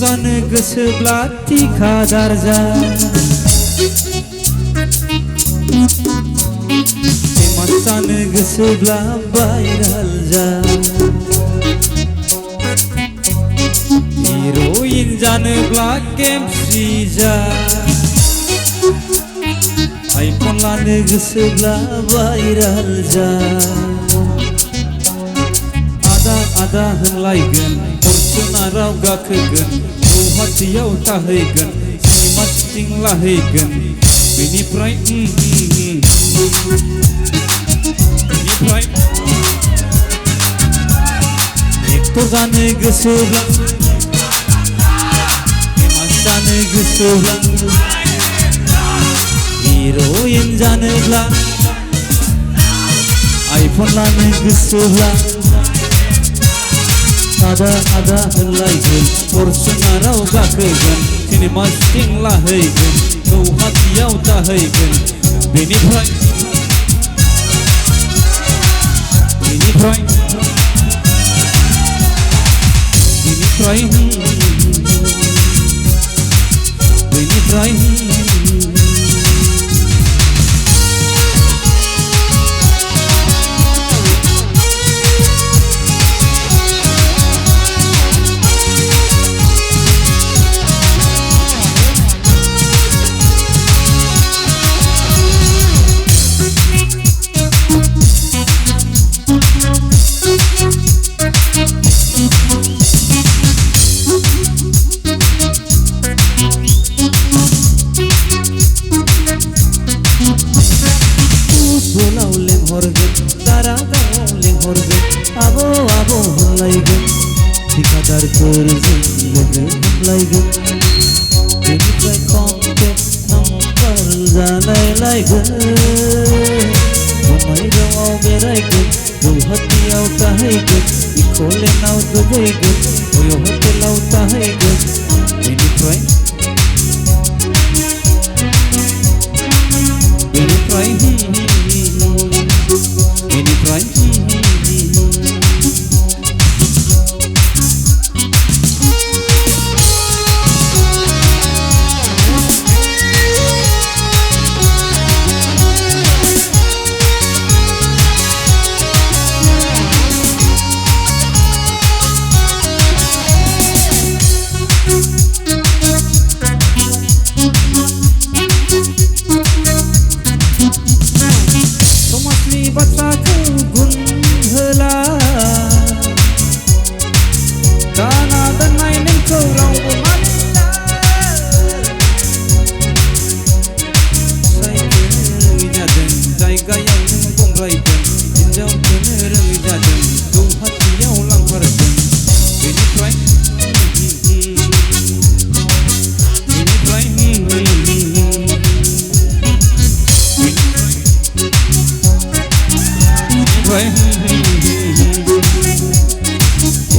जानो गोसोब्ला थिखादार जा फेमास जानो गोसोब्ला भाइराल जा हिर'इन जानोब्ला केमस्ट्रि जा आइफन लानो गोसोब्ला भाइराल जा आदा आदा होनलायगोन फरचुनाराव गाखोगोन गुवाहाटीयाव थाहैगोन सिनेमा शुटिं लाहैगोन बेनिफ्राय एक्टर जानो गोसोब्ला फेमास जानो गोसोब्ला हिर'इन जानोब्ला आइफन लानो गोसोब्ला आदा आदा होनलायगोन फरचुनाराव गाखोगोन सिनेमा शुटिं लाहैगोन गुवाहाटीयाव थाहैगोन बेनिफ्राय आबो आबो होनलायगोन ठिकादारफोरजों लोगो हमलायगोन बेनिफ्राय कन्टेक्ट नाम्बार जालायलायगोन बङाइगावआव बेरायगोन गुवाहाटीयाव थाहैगोन इक'लेन्डआव दुगैगोन अय' हटेलाव थाहैगोन बेनिफ्राय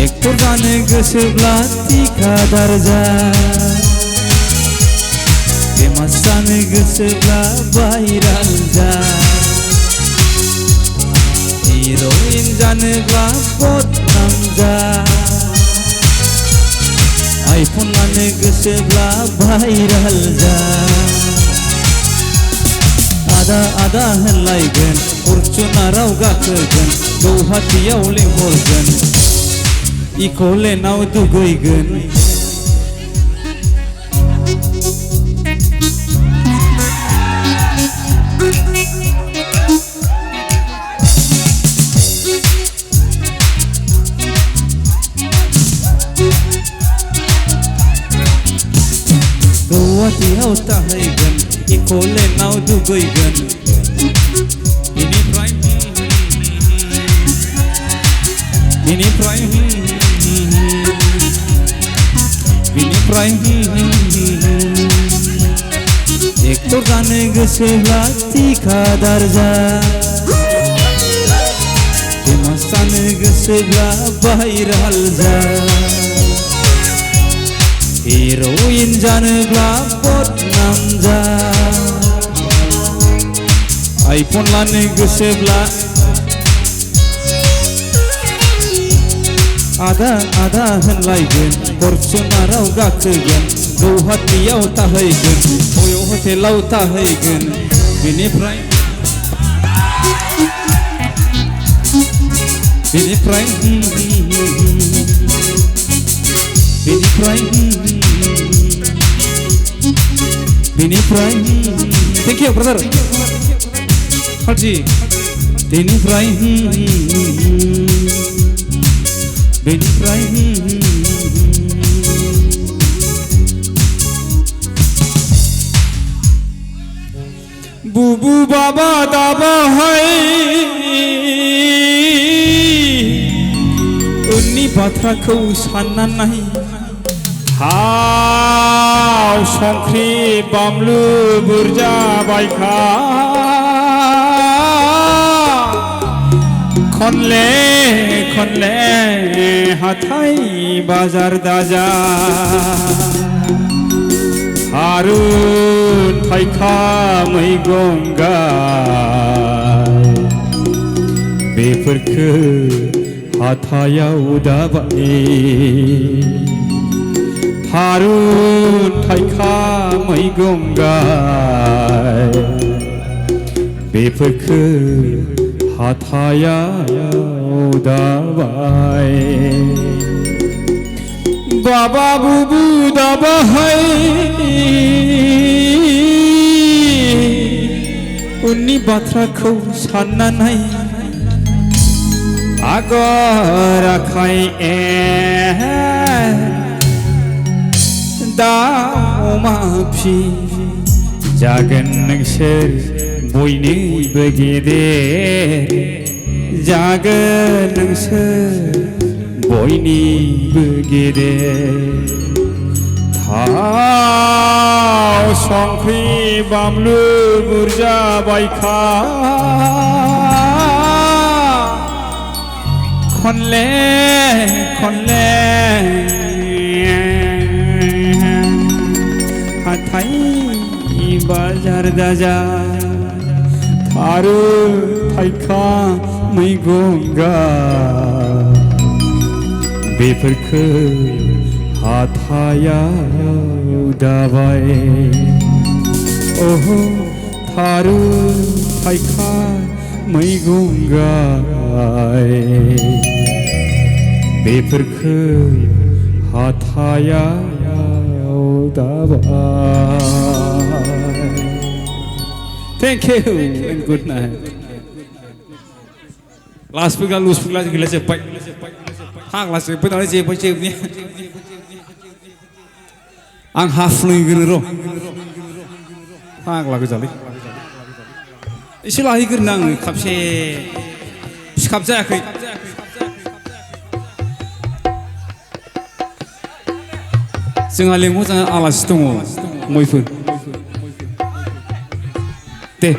एक्टर जानो गोसोब्ला थिखादार जा फेमास जानो गोसोब्ला भाइराल जा हिर'इन जानोब्ला बदनाम जा आइफन लानो गोसोब्ला भाइराल जा आदा आदा होनलायगोन फरचुनाराव गाखोगोन गुवाहाटीयाव लिंहरगोन इक'लेन्डआव दुगैगोन गुवाहाटीयाव थाहैगोन इक'लेन्डआव दुगैगोन एक्टर जानो गोसोब्ला थिखादार जा गोसोब्ला भाइराल जा हिर'इन जानोब्ला बदनाम जा आइफन लानो गोसोब्ला आदा आदा होनलायगोन फरचुनाराव गाखोगोन गौहाटियाव थाहैगोन बय' हटेलाव थाहैगोन बेनिफ्राय thank you brother Haji बेनिफ्राय बुबु बाबा दाबा है उननि बाथ्राखौ सानना नाय हाव संख्रि बामलु बुरजा बायखा खनले खनले हाथाय बाजार दाजा हारुन थाइखा मैगं गाय बेफोरखो हाथायाव दाबाय हारुन थाइखा मैगं गाय बेफोरखो हाथायाव दाबाय बाबा बुबु दाबा है उननि बाथ्राखौ सानना नाय आगर आखाय दाउ अमा फि जागोन नोंसोर बयनिबो गेदेर जागोन नोंसोर बयनिबो गेदेर थाव संख्रि बामलु बुरजा बायखा खनले खनले हाथाय बाजार दाजा थारुन थाइखा मैगं गाय बेफोरखो हाथायाव दाबाय ओहो थारुन थाइखा मैगं गाय बेफोरखो हाथायाव दाबाय Thank you and good night. Last week I lose week gila cepat. Hang last week pun ada cepat ni. Ang half lagi gini Hang lagu jali. Istilah ini nang kapse kapse aku. Jangan lemu jangan alas tunggu. Moifun. Te.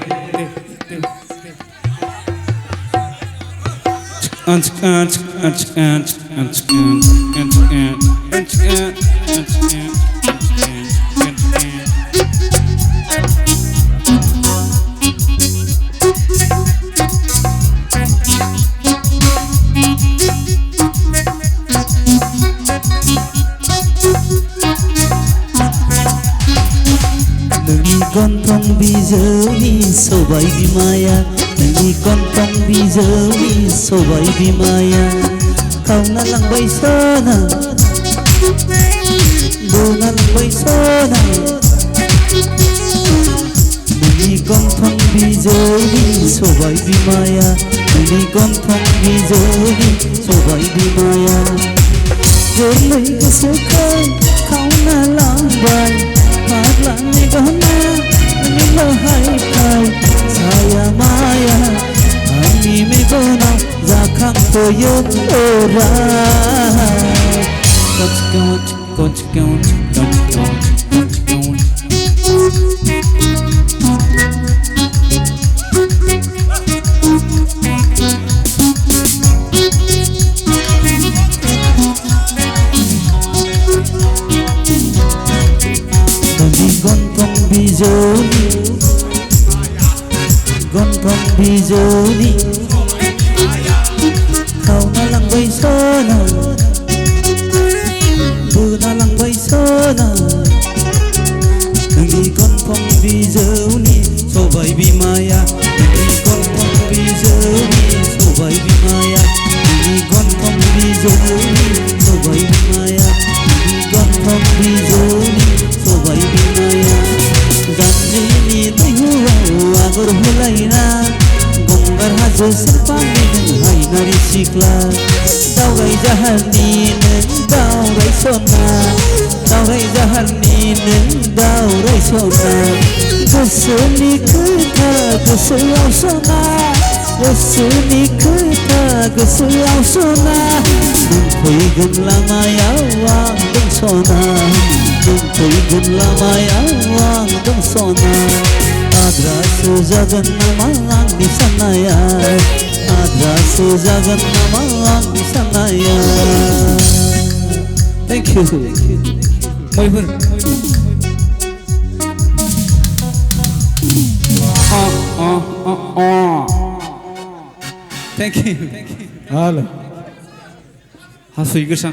Gontong bijeuni sobai bimaya Nani gontong bijeuni sobai bimaya Kau nalang bai sana Bungan bai sana Nani gontong bijeuni sobai bimaya Nani gontong bijeuni sobai bimaya Jelai kesukai kau nalang bai Maglang ni gana Hai hai saya maya Ani megona zakang toyo ora बिजौनि गन्थं बिजौनि खावना लांबाय सना बोना लांबाय सना नोंनि गन्थं बिजौनि सबाय बिमाया नोंनि गन्थं बिजौनि सबाय बिमाया नोंनि गन्थं बिजौनि सबाय बिमाया नोंनि गन्थं बिजौनि सबाय बिमाया जानजिनि दैहुआव आगर होलायना गंगार हाजो सेरफांनि नों हायनारि सिख्ला दावराय जाहारनि नों दावराय सना दावराय जाहारनि नों दावराय सना गोसोनि खोथा गोसोआव सना गोसोनि खोथा गोसोआव सना नों फैगोन लामायाव आं दं सना नों फैगोन लामायाव आं दं सना आद्रासो जागोन नामा आंनि साननाया आद्रासो जागोन नामा आंनि साननाया thank you मैफोर thank you Halo. हासुइ गोसां